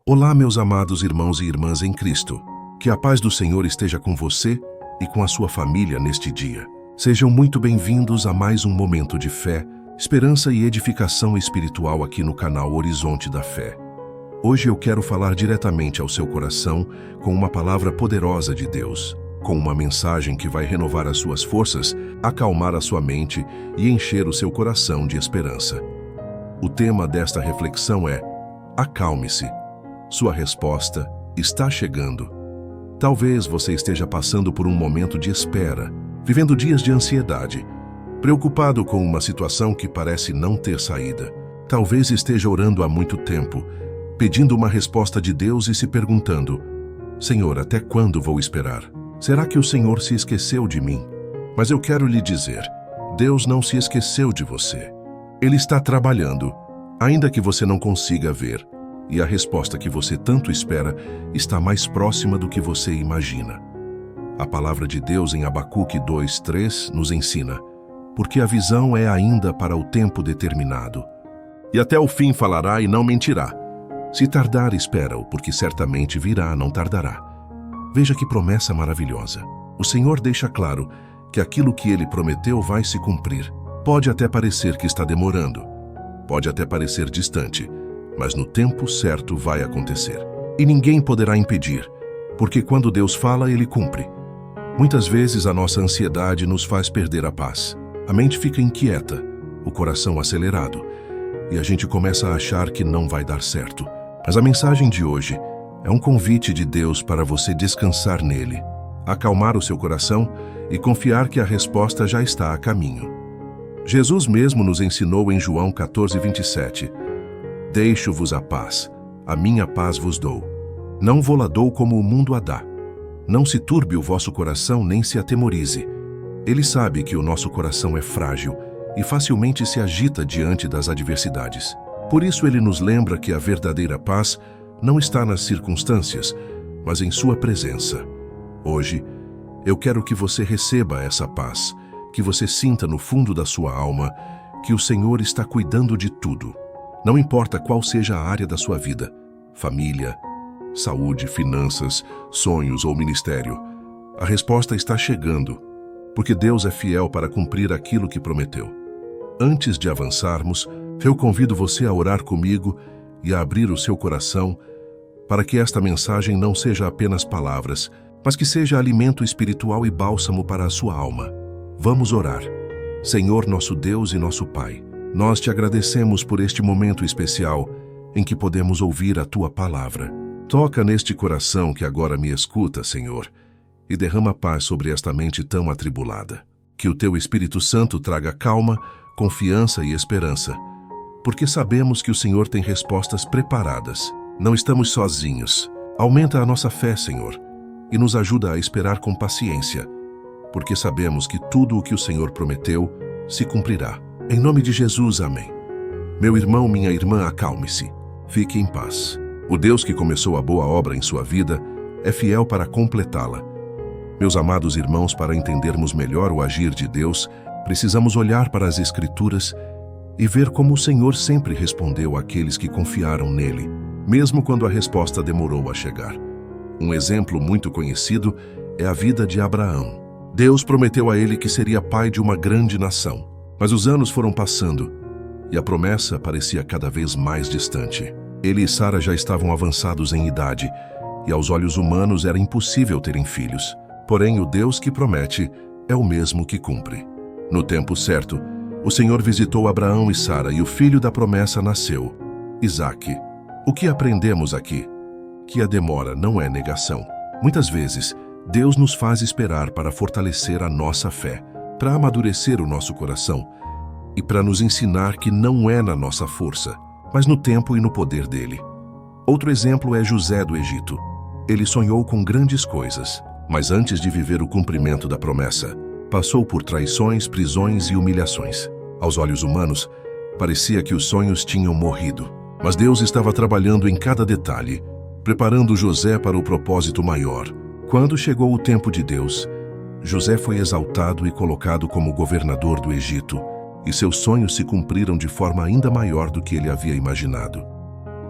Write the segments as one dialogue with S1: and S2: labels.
S1: Olá, meus amados irmãos e irmãs em Cristo. Que a paz do Senhor esteja com você e com a sua família neste dia. Sejam muito bem-vindos a mais um momento de fé, esperança e edificação espiritual aqui no canal Horizonte da Fé. Hoje eu quero falar diretamente ao seu coração com uma palavra poderosa de Deus, com uma mensagem que vai renovar as suas forças, acalmar a sua mente e encher o seu coração de esperança. O tema desta reflexão é: acalme-se. Sua resposta está chegando. Talvez você esteja passando por um momento de espera, vivendo dias de ansiedade, preocupado com uma situação que parece não ter saída. Talvez esteja orando há muito tempo, pedindo uma resposta de Deus e se perguntando: Senhor, até quando vou esperar? Será que o Senhor se esqueceu de mim? Mas eu quero lhe dizer, Deus não se esqueceu de você. Ele está trabalhando, ainda que você não consiga ver. E a resposta que você tanto espera está mais próxima do que você imagina. A palavra de Deus em Abacuque 2:3 nos ensina: porque a visão é ainda para o tempo determinado. E até o fim falará e não mentirá. Se tardar, espera-o, porque certamente virá, não tardará. Veja que promessa maravilhosa. O Senhor deixa claro que aquilo que Ele prometeu vai se cumprir. Pode até parecer que está demorando, pode até parecer distante, mas no tempo certo vai acontecer. E ninguém poderá impedir, porque quando Deus fala, Ele cumpre. Muitas vezes a nossa ansiedade nos faz perder a paz. A mente fica inquieta, o coração acelerado, e a gente começa a achar que não vai dar certo. Mas a mensagem de hoje é um convite de Deus para você descansar nele, acalmar o seu coração e confiar que a resposta já está a caminho. Jesus mesmo nos ensinou em João 14:27, Deixo-vos a paz, a minha paz vos dou. Não vou-la dou como o mundo a dá. Não se turbe o vosso coração, nem se atemorize. Ele sabe que o nosso coração é frágil e facilmente se agita diante das adversidades. Por isso ele nos lembra que a verdadeira paz não está nas circunstâncias, mas em sua presença. Hoje, eu quero que você receba essa paz, que você sinta no fundo da sua alma que o Senhor está cuidando de tudo. Não importa qual seja a área da sua vida, família, saúde, finanças, sonhos ou ministério, a resposta está chegando, porque Deus é fiel para cumprir aquilo que prometeu. Antes de avançarmos, eu convido você a orar comigo e a abrir o seu coração para que esta mensagem não seja apenas palavras, mas que seja alimento espiritual e bálsamo para a sua alma. Vamos orar. Senhor, nosso Deus e nosso Pai, nós te agradecemos por este momento especial em que podemos ouvir a tua palavra. Toca neste coração que agora me escuta, Senhor, e derrama paz sobre esta mente tão atribulada. Que o teu Espírito Santo traga calma, confiança e esperança, porque sabemos que o Senhor tem respostas preparadas. Não estamos sozinhos. Aumenta a nossa fé, Senhor, e nos ajuda a esperar com paciência, porque sabemos que tudo o que o Senhor prometeu se cumprirá. Em nome de Jesus, amém. Meu irmão, minha irmã, acalme-se. Fique em paz. O Deus que começou a boa obra em sua vida é fiel para completá-la. Meus amados irmãos, para entendermos melhor o agir de Deus, precisamos olhar para as Escrituras e ver como o Senhor sempre respondeu àqueles que confiaram nele, mesmo quando a resposta demorou a chegar. Um exemplo muito conhecido é a vida de Abraão. Deus prometeu a ele que seria pai de uma grande nação. Mas os anos foram passando e a promessa parecia cada vez mais distante. Ele e Sara já estavam avançados em idade e aos olhos humanos era impossível terem filhos. Porém, o Deus que promete é o mesmo que cumpre. No tempo certo, o Senhor visitou Abraão e Sara e o filho da promessa nasceu, Isaque. O que aprendemos aqui? Que a demora não é negação. Muitas vezes, Deus nos faz esperar para fortalecer a nossa fé, para amadurecer o nosso coração e para nos ensinar que não é na nossa força, mas no tempo e no poder dele. Outro exemplo é José do Egito. Ele sonhou com grandes coisas, mas antes de viver o cumprimento da promessa, passou por traições, prisões e humilhações. Aos olhos humanos, parecia que os sonhos tinham morrido, mas Deus estava trabalhando em cada detalhe, preparando José para o propósito maior. Quando chegou o tempo de Deus, José foi exaltado e colocado como governador do Egito, e seus sonhos se cumpriram de forma ainda maior do que ele havia imaginado.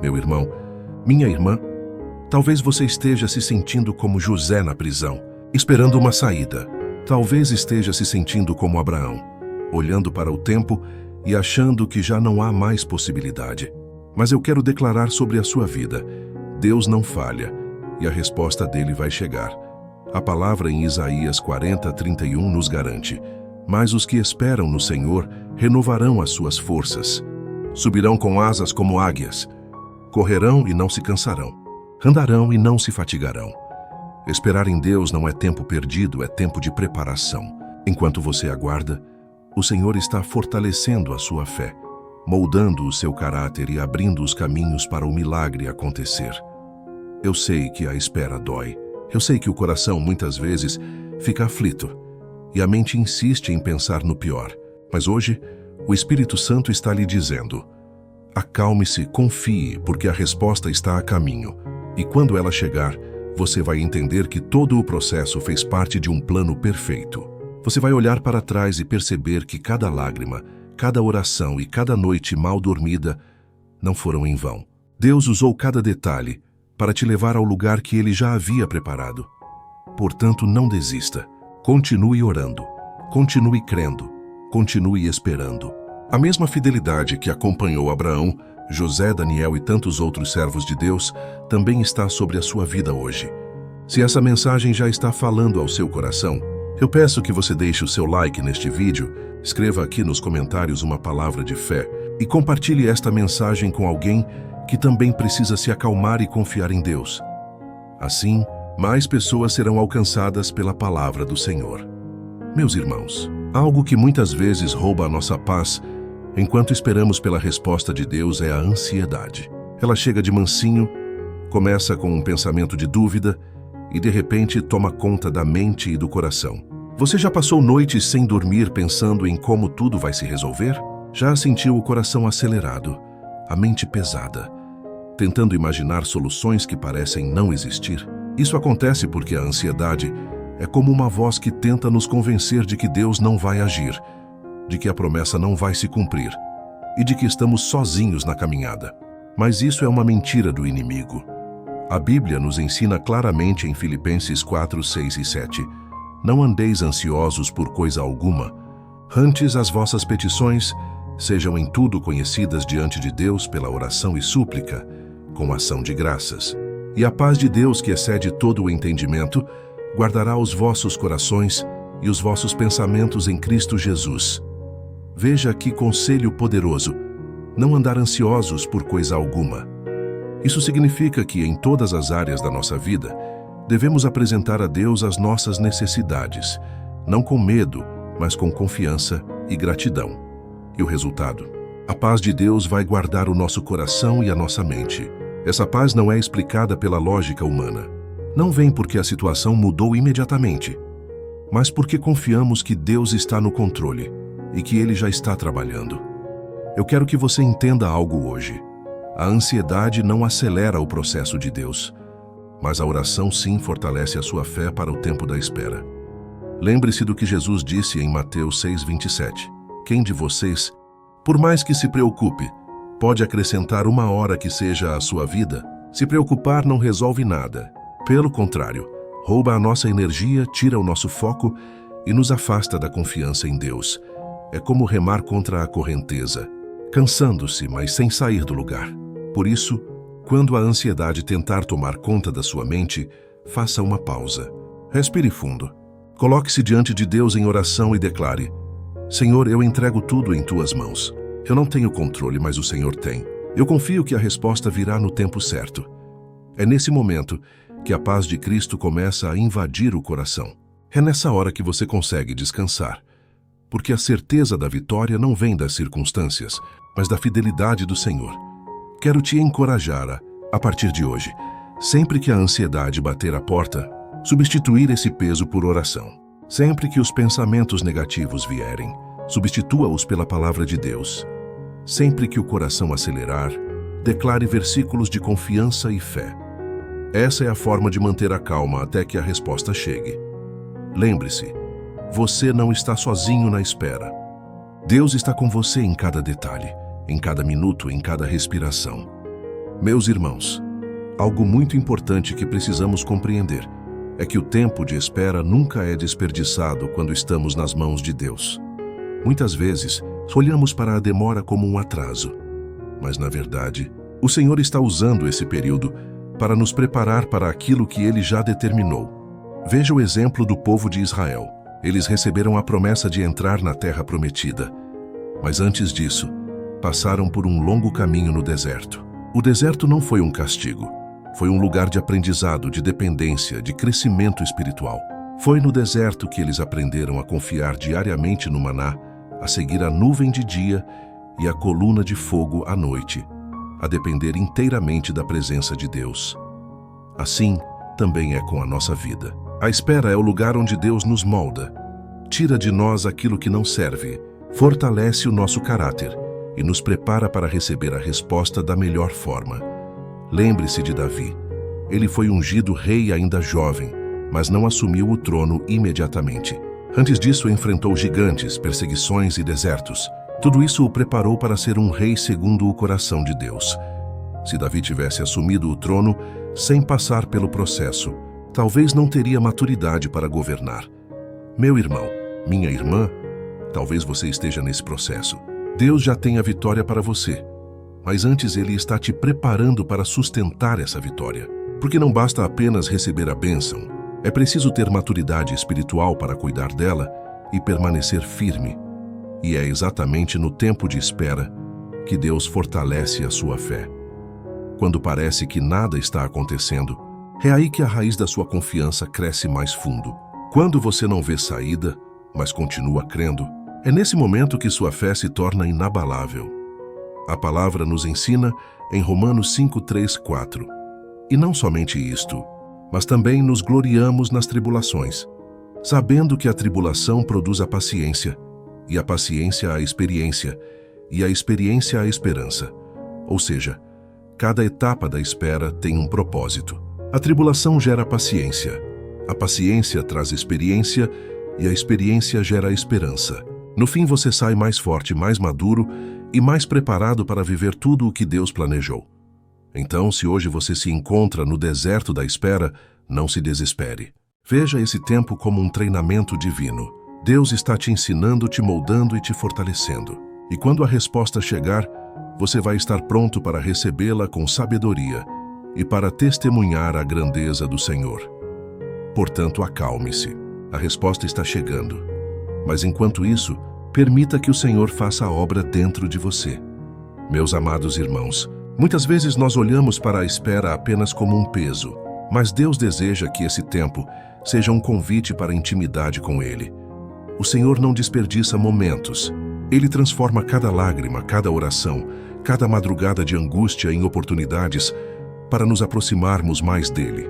S1: Meu irmão, Minha irmã, talvez você esteja se sentindo como José na prisão, esperando uma saída. Talvez esteja se sentindo como Abraão, olhando para o tempo e achando que já não há mais possibilidade. Mas eu quero declarar sobre a sua vida: Deus não falha e a resposta dele vai chegar. A palavra em Isaías 40:31 nos garante: mas os que esperam no Senhor renovarão as suas forças. Subirão com asas como águias, correrão e não se cansarão, andarão e não se fatigarão. Esperar em Deus não é tempo perdido, é tempo de preparação. Enquanto você aguarda, o Senhor está fortalecendo a sua fé, moldando o seu caráter e abrindo os caminhos para o milagre acontecer. Eu sei que a espera dói. Eu sei que o coração muitas vezes fica aflito e a mente insiste em pensar no pior. Mas hoje, o Espírito Santo está lhe dizendo: acalme-se, confie, porque a resposta está a caminho. E quando ela chegar, você vai entender que todo o processo fez parte de um plano perfeito. Você vai olhar para trás e perceber que cada lágrima, cada oração e cada noite mal dormida não foram em vão. Deus usou cada detalhe para te levar ao lugar que Ele já havia preparado. Portanto, não desista. Continue orando, continue crendo, continue esperando. A mesma fidelidade que acompanhou Abraão, José, Daniel e tantos outros servos de Deus também está sobre a sua vida hoje. Se essa mensagem já está falando ao seu coração, eu peço que você deixe o seu like neste vídeo, escreva aqui nos comentários uma palavra de fé e compartilhe esta mensagem com alguém que também precisa se acalmar e confiar em Deus. Assim, mais pessoas serão alcançadas pela palavra do Senhor. Meus irmãos, algo que muitas vezes rouba a nossa paz enquanto esperamos pela resposta de Deus é a ansiedade. Ela chega de mansinho, começa com um pensamento de dúvida e de repente toma conta da mente e do coração. Você já passou noites sem dormir pensando em como tudo vai se resolver? Já sentiu o coração acelerado, a mente pesada, tentando imaginar soluções que parecem não existir? Isso acontece porque a ansiedade é como uma voz que tenta nos convencer de que Deus não vai agir, de que a promessa não vai se cumprir e de que estamos sozinhos na caminhada. Mas isso é uma mentira do inimigo. A Bíblia nos ensina claramente em Filipenses 4, 6 e 7: não andeis ansiosos por coisa alguma, antes as vossas petições sejam em tudo conhecidas diante de Deus pela oração e súplica, com ação de graças. E a paz de Deus, que excede todo o entendimento, guardará os vossos corações e os vossos pensamentos em Cristo Jesus. Veja que conselho poderoso: não andar ansiosos por coisa alguma. Isso significa que em todas as áreas da nossa vida, devemos apresentar a Deus as nossas necessidades, não com medo, mas com confiança e gratidão. E o resultado? A paz de Deus vai guardar o nosso coração e a nossa mente. Essa paz não é explicada pela lógica humana. Não vem porque a situação mudou imediatamente, mas porque confiamos que Deus está no controle e que Ele já está trabalhando. Eu quero que você entenda algo hoje. A ansiedade não acelera o processo de Deus, mas a oração sim fortalece a sua fé para o tempo da espera. Lembre-se do que Jesus disse em Mateus 6:27. Quem de vocês, por mais que se preocupe, pode acrescentar uma hora que seja à sua vida? Se preocupar não resolve nada. Pelo contrário, rouba a nossa energia, tira o nosso foco e nos afasta da confiança em Deus. É como remar contra a correnteza, cansando-se, mas sem sair do lugar. Por isso, quando a ansiedade tentar tomar conta da sua mente, faça uma pausa. Respire fundo. Coloque-se diante de Deus em oração e declare: Senhor, eu entrego tudo em tuas mãos. Eu não tenho controle, mas o Senhor tem. Eu confio que a resposta virá no tempo certo. É nesse momento que a paz de Cristo começa a invadir o coração. É nessa hora que você consegue descansar, porque a certeza da vitória não vem das circunstâncias, mas da fidelidade do Senhor. Quero te encorajar a partir de hoje, sempre que a ansiedade bater a porta, substituir esse peso por oração. Sempre que os pensamentos negativos vierem, substitua-os pela palavra de Deus. Sempre que o coração acelerar, declare versículos de confiança e fé. Essa é a forma de manter a calma até que a resposta chegue. Lembre-se, você não está sozinho na espera. Deus está com você em cada detalhe, em cada minuto, em cada respiração. Meus irmãos, Algo muito importante que precisamos compreender é que o tempo de espera nunca é desperdiçado quando estamos nas mãos de Deus. Muitas vezes, olhamos para a demora como um atraso, mas na verdade, o Senhor está usando esse período para nos preparar para aquilo que Ele já determinou. Veja o exemplo do povo de Israel. Eles receberam a promessa de entrar na terra prometida, mas antes disso, passaram por um longo caminho no deserto. O deserto não foi um castigo, foi um lugar de aprendizado, de dependência, de crescimento espiritual. Foi no deserto que eles aprenderam a confiar diariamente no maná, a seguir a nuvem de dia e a coluna de fogo à noite, a depender inteiramente da presença de Deus. Assim, também é com a nossa vida. A espera é o lugar onde Deus nos molda, tira de nós aquilo que não serve, fortalece o nosso caráter e nos prepara para receber a resposta da melhor forma. Lembre-se de Davi. Ele foi ungido rei ainda jovem, mas não assumiu o trono imediatamente. Antes disso, enfrentou gigantes, perseguições e desertos. Tudo isso o preparou para ser um rei segundo o coração de Deus. Se Davi tivesse assumido o trono sem passar pelo processo, talvez não teria maturidade para governar. Meu irmão, minha irmã, talvez você esteja nesse processo. Deus já tem a vitória para você, mas antes Ele está te preparando para sustentar essa vitória. Porque não basta apenas receber a bênção, é preciso ter maturidade espiritual para cuidar dela e permanecer firme. E é exatamente no tempo de espera que Deus fortalece a sua fé. Quando parece que nada está acontecendo, é aí que a raiz da sua confiança cresce mais fundo. Quando você não vê saída, mas continua crendo, é nesse momento que sua fé se torna inabalável. A palavra nos ensina em Romanos 5:3-4. E não somente isto, mas também nos gloriamos nas tribulações, sabendo que a tribulação produz a paciência, e a paciência a experiência, e a experiência a esperança. Ou seja, cada etapa da espera tem um propósito. A tribulação gera paciência, a paciência traz experiência, e a experiência gera esperança. No fim, você sai mais forte, mais maduro e mais preparado para viver tudo o que Deus planejou. Então, se hoje você se encontra no deserto da espera, não se desespere. Veja esse tempo como um treinamento divino. Deus está te ensinando, te moldando e te fortalecendo. E quando a resposta chegar, você vai estar pronto para recebê-la com sabedoria e para testemunhar a grandeza do Senhor. Portanto, acalme-se. A resposta está chegando. Mas enquanto isso, permita que o Senhor faça a obra dentro de você. Meus amados irmãos, muitas vezes nós olhamos para a espera apenas como um peso, mas Deus deseja que esse tempo seja um convite para a intimidade com Ele. O Senhor não desperdiça momentos. Ele transforma cada lágrima, cada oração, cada madrugada de angústia em oportunidades para nos aproximarmos mais dele.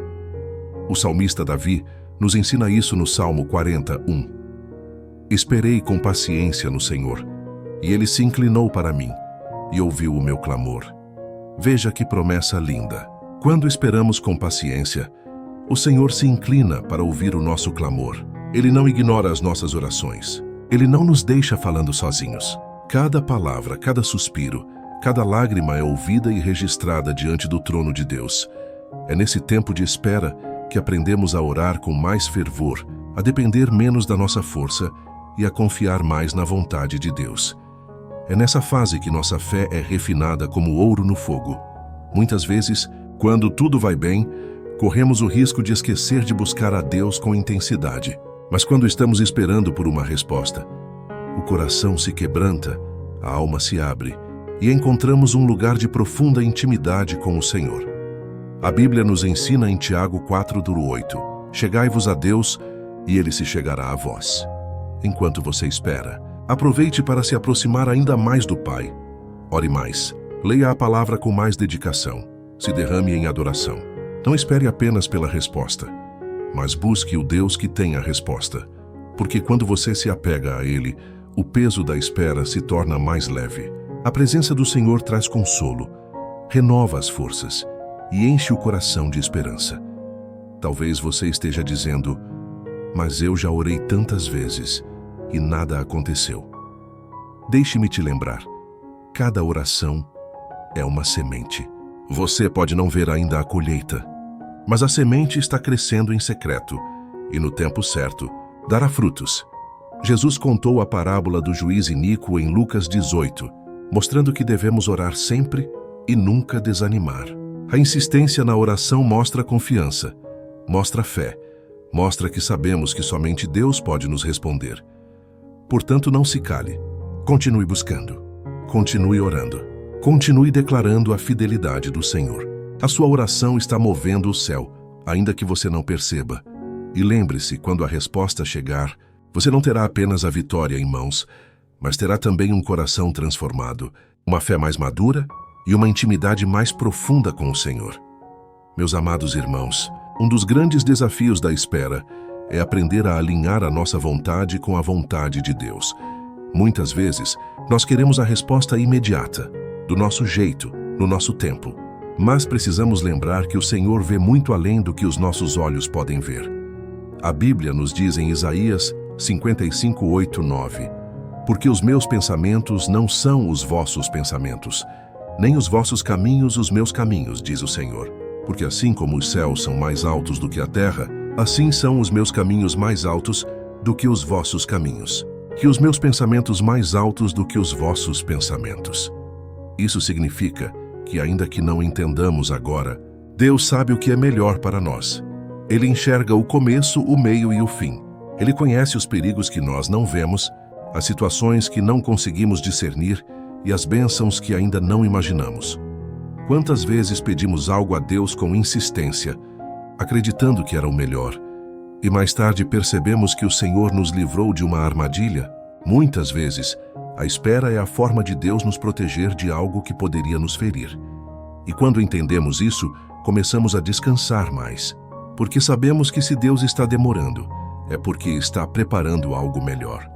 S1: O salmista Davi nos ensina isso no Salmo 40:1. Esperei com paciência no Senhor, e Ele se inclinou para mim e ouviu o meu clamor. Veja que promessa linda. Quando esperamos com paciência, o Senhor se inclina para ouvir o nosso clamor. Ele não ignora as nossas orações. Ele não nos deixa falando sozinhos. Cada palavra, cada suspiro, cada lágrima é ouvida e registrada diante do trono de Deus. É nesse tempo de espera que aprendemos a orar com mais fervor, a depender menos da nossa força e a confiar mais na vontade de Deus. É nessa fase que nossa fé é refinada como ouro no fogo. Muitas vezes, quando tudo vai bem, corremos o risco de esquecer de buscar a Deus com intensidade. Mas quando estamos esperando por uma resposta, o coração se quebranta, a alma se abre e encontramos um lugar de profunda intimidade com o Senhor. A Bíblia nos ensina em Tiago 4:8: Chegai-vos a Deus e Ele se chegará a vós. Enquanto você espera, aproveite para se aproximar ainda mais do Pai. Ore mais, leia a palavra com mais dedicação, se derrame em adoração. Não espere apenas pela resposta, mas busque o Deus que tem a resposta, porque quando você se apega a Ele, o peso da espera se torna mais leve. A presença do Senhor traz consolo, renova as forças e enche o coração de esperança. Talvez você esteja dizendo: mas eu já orei tantas vezes e nada aconteceu. Deixe-me te lembrar, cada oração é uma semente. Você pode não ver ainda a colheita, mas a semente está crescendo em secreto e, no tempo certo, dará frutos. Jesus contou a parábola do juiz iníquo em Lucas 18, mostrando que devemos orar sempre e nunca desanimar. A insistência na oração mostra confiança, mostra fé, mostra que sabemos que somente Deus pode nos responder. Portanto, não se cale. Continue buscando. Continue orando. Continue declarando a fidelidade do Senhor. A sua oração está movendo o céu, ainda que você não perceba. E lembre-se, quando a resposta chegar, você não terá apenas a vitória em mãos, mas terá também um coração transformado, uma fé mais madura e uma intimidade mais profunda com o Senhor. Meus amados irmãos, um dos grandes desafios da espera é aprender a alinhar a nossa vontade com a vontade de Deus. Muitas vezes, nós queremos a resposta imediata, do nosso jeito, no nosso tempo. Mas precisamos lembrar que o Senhor vê muito além do que os nossos olhos podem ver. A Bíblia nos diz em Isaías 55:8-9, porque os meus pensamentos não são os vossos pensamentos, nem os vossos caminhos os meus caminhos, diz o Senhor. Porque assim como os céus são mais altos do que a terra, assim são os meus caminhos mais altos do que os vossos caminhos, e os meus pensamentos mais altos do que os vossos pensamentos. Isso significa que, ainda que não entendamos agora, Deus sabe o que é melhor para nós. Ele enxerga o começo, o meio e o fim. Ele conhece os perigos que nós não vemos, as situações que não conseguimos discernir e as bênçãos que ainda não imaginamos. Quantas vezes pedimos algo a Deus com insistência, acreditando que era o melhor, e mais tarde percebemos que o Senhor nos livrou de uma armadilha? Muitas vezes, a espera é a forma de Deus nos proteger de algo que poderia nos ferir. E quando entendemos isso, começamos a descansar mais, porque sabemos que se Deus está demorando, é porque está preparando algo melhor.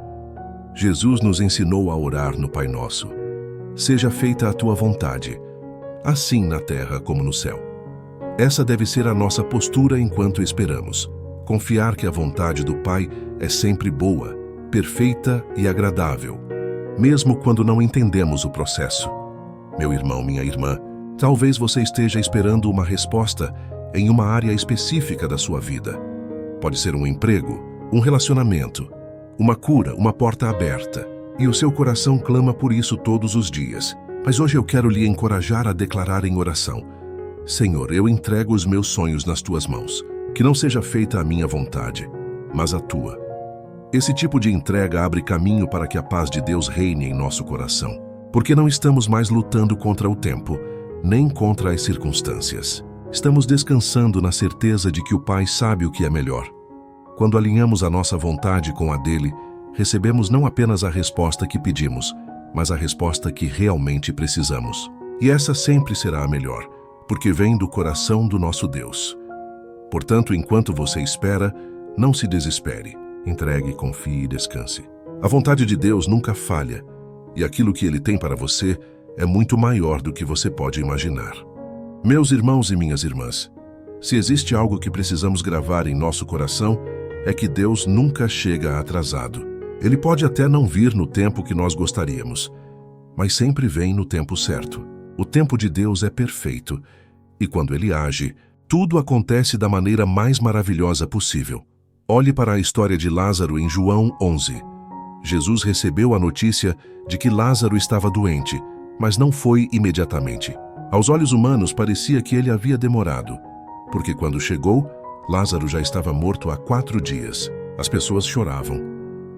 S1: Jesus nos ensinou a orar no Pai Nosso. Seja feita a tua vontade, assim na terra como no céu. Essa deve ser a nossa postura enquanto esperamos. Confiar que a vontade do Pai é sempre boa, perfeita e agradável, mesmo quando não entendemos o processo. Meu irmão, minha irmã, talvez você esteja esperando uma resposta em uma área específica da sua vida. Pode ser um emprego, um relacionamento, uma cura, uma porta aberta. E o seu coração clama por isso todos os dias. Mas hoje eu quero lhe encorajar a declarar em oração: Senhor, eu entrego os meus sonhos nas tuas mãos. Que não seja feita a minha vontade, mas a tua. Esse tipo de entrega abre caminho para que a paz de Deus reine em nosso coração, porque não estamos mais lutando contra o tempo, nem contra as circunstâncias. Estamos descansando na certeza de que o Pai sabe o que é melhor. Quando alinhamos a nossa vontade com a dele, recebemos não apenas a resposta que pedimos, mas a resposta que realmente precisamos. E essa sempre será a melhor, porque vem do coração do nosso Deus. Portanto, enquanto você espera, não se desespere. Entregue, confie e descanse. A vontade de Deus nunca falha, e aquilo que Ele tem para você é muito maior do que você pode imaginar. Meus irmãos e minhas irmãs, se existe algo que precisamos gravar em nosso coração, é que Deus nunca chega atrasado. Ele pode até não vir no tempo que nós gostaríamos, mas sempre vem no tempo certo. O tempo de Deus é perfeito, e quando Ele age, tudo acontece da maneira mais maravilhosa possível. Olhe para a história de Lázaro em João 11. Jesus recebeu a notícia de que Lázaro estava doente, mas não foi imediatamente. Aos olhos humanos parecia que ele havia demorado, porque quando chegou, Lázaro já estava morto há 4 dias. As pessoas choravam.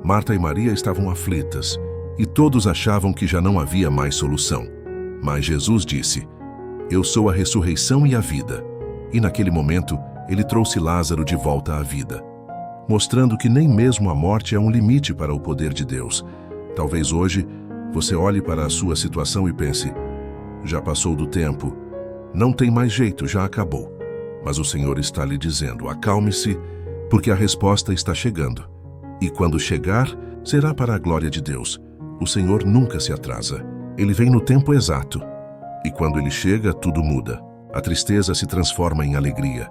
S1: Marta e Maria estavam aflitas, e todos achavam que já não havia mais solução. Mas Jesus disse: Eu sou a ressurreição e a vida. E naquele momento, ele trouxe Lázaro de volta à vida, mostrando que nem mesmo a morte é um limite para o poder de Deus. Talvez hoje você olhe para a sua situação e pense: já passou do tempo, não tem mais jeito, já acabou. Mas o Senhor está lhe dizendo: acalme-se, porque a resposta está chegando. E quando chegar, será para a glória de Deus. O Senhor nunca se atrasa. Ele vem no tempo exato. E quando ele chega, tudo muda. A tristeza se transforma em alegria,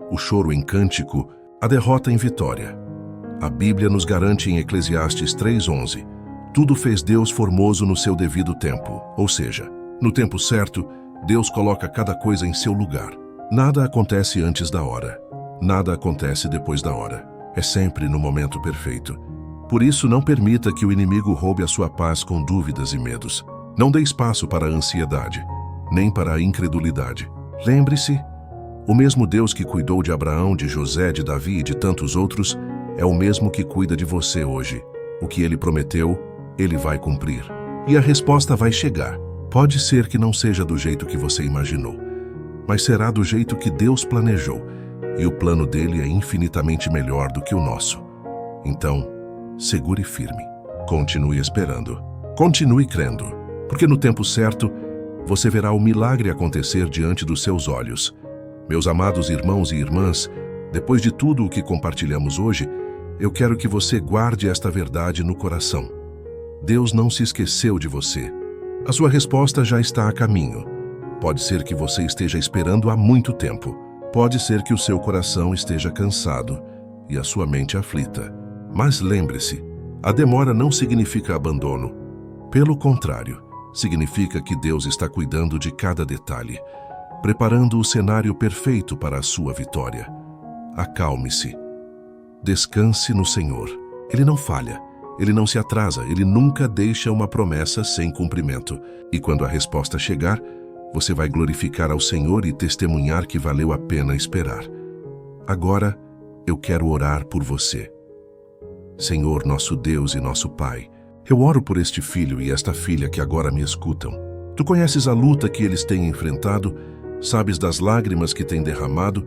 S1: o choro em cântico, a derrota em vitória. A Bíblia nos garante em Eclesiastes 3:11: tudo fez Deus formoso no seu devido tempo, ou seja, no tempo certo, Deus coloca cada coisa em seu lugar. Nada acontece antes da hora. Nada acontece depois da hora. É sempre no momento perfeito. Por isso, não permita que o inimigo roube a sua paz com dúvidas e medos. Não dê espaço para a ansiedade, nem para a incredulidade. Lembre-se, o mesmo Deus que cuidou de Abraão, de José, de Davi e de tantos outros, é o mesmo que cuida de você hoje. O que ele prometeu, ele vai cumprir. E a resposta vai chegar. Pode ser que não seja do jeito que você imaginou, mas será do jeito que Deus planejou, e o plano dele é infinitamente melhor do que o nosso. Então, segure firme. Continue esperando. Continue crendo, porque no tempo certo, você verá o milagre acontecer diante dos seus olhos. Meus amados irmãos e irmãs, depois de tudo o que compartilhamos hoje, eu quero que você guarde esta verdade no coração. Deus não se esqueceu de você. A sua resposta já está a caminho. Pode ser que você esteja esperando há muito tempo. Pode ser que o seu coração esteja cansado e a sua mente aflita. Mas lembre-se, a demora não significa abandono. Pelo contrário, significa que Deus está cuidando de cada detalhe, preparando o cenário perfeito para a sua vitória. Acalme-se. Descanse no Senhor. Ele não falha. Ele não se atrasa. Ele nunca deixa uma promessa sem cumprimento. E quando a resposta chegar, você vai glorificar ao Senhor e testemunhar que valeu a pena esperar. Agora, eu quero orar por você. Senhor, nosso Deus e nosso Pai, eu oro por este filho e esta filha que agora me escutam. Tu conheces a luta que eles têm enfrentado, sabes das lágrimas que têm derramado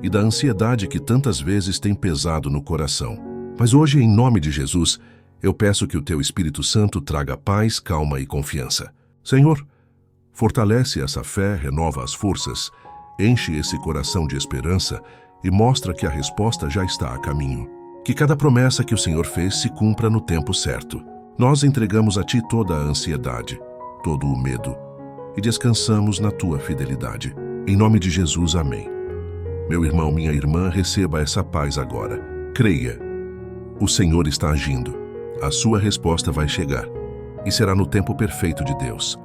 S1: e da ansiedade que tantas vezes tem pesado no coração. Mas hoje, em nome de Jesus, eu peço que o Teu Espírito Santo traga paz, calma e confiança. Senhor, fortalece essa fé, renova as forças, enche esse coração de esperança e mostra que a resposta já está a caminho. Que cada promessa que o Senhor fez se cumpra no tempo certo. Nós entregamos a Ti toda a ansiedade, todo o medo, e descansamos na Tua fidelidade. Em nome de Jesus, amém. Meu irmão, minha irmã, receba essa paz agora. Creia. O Senhor está agindo. A sua resposta vai chegar. E será no tempo perfeito de Deus.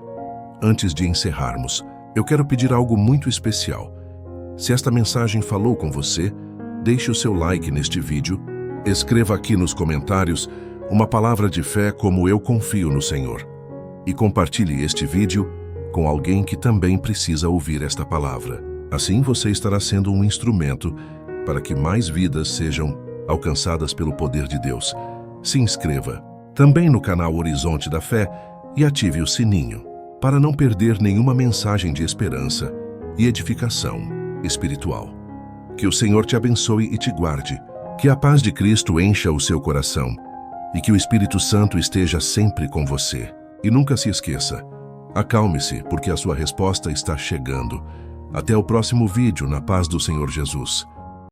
S1: Antes de encerrarmos, eu quero pedir algo muito especial. Se esta mensagem falou com você, deixe o seu like neste vídeo, escreva aqui nos comentários uma palavra de fé como eu confio no Senhor. E compartilhe este vídeo com alguém que também precisa ouvir esta palavra. Assim você estará sendo um instrumento para que mais vidas sejam alcançadas pelo poder de Deus. Se inscreva também no canal Horizonte da Fé e ative o sininho para não perder nenhuma mensagem de esperança e edificação espiritual. Que o Senhor te abençoe e te guarde, que a paz de Cristo encha o seu coração e que o Espírito Santo esteja sempre com você. E nunca se esqueça, acalme-se porque a sua resposta está chegando. Até o próximo vídeo, na paz do Senhor Jesus.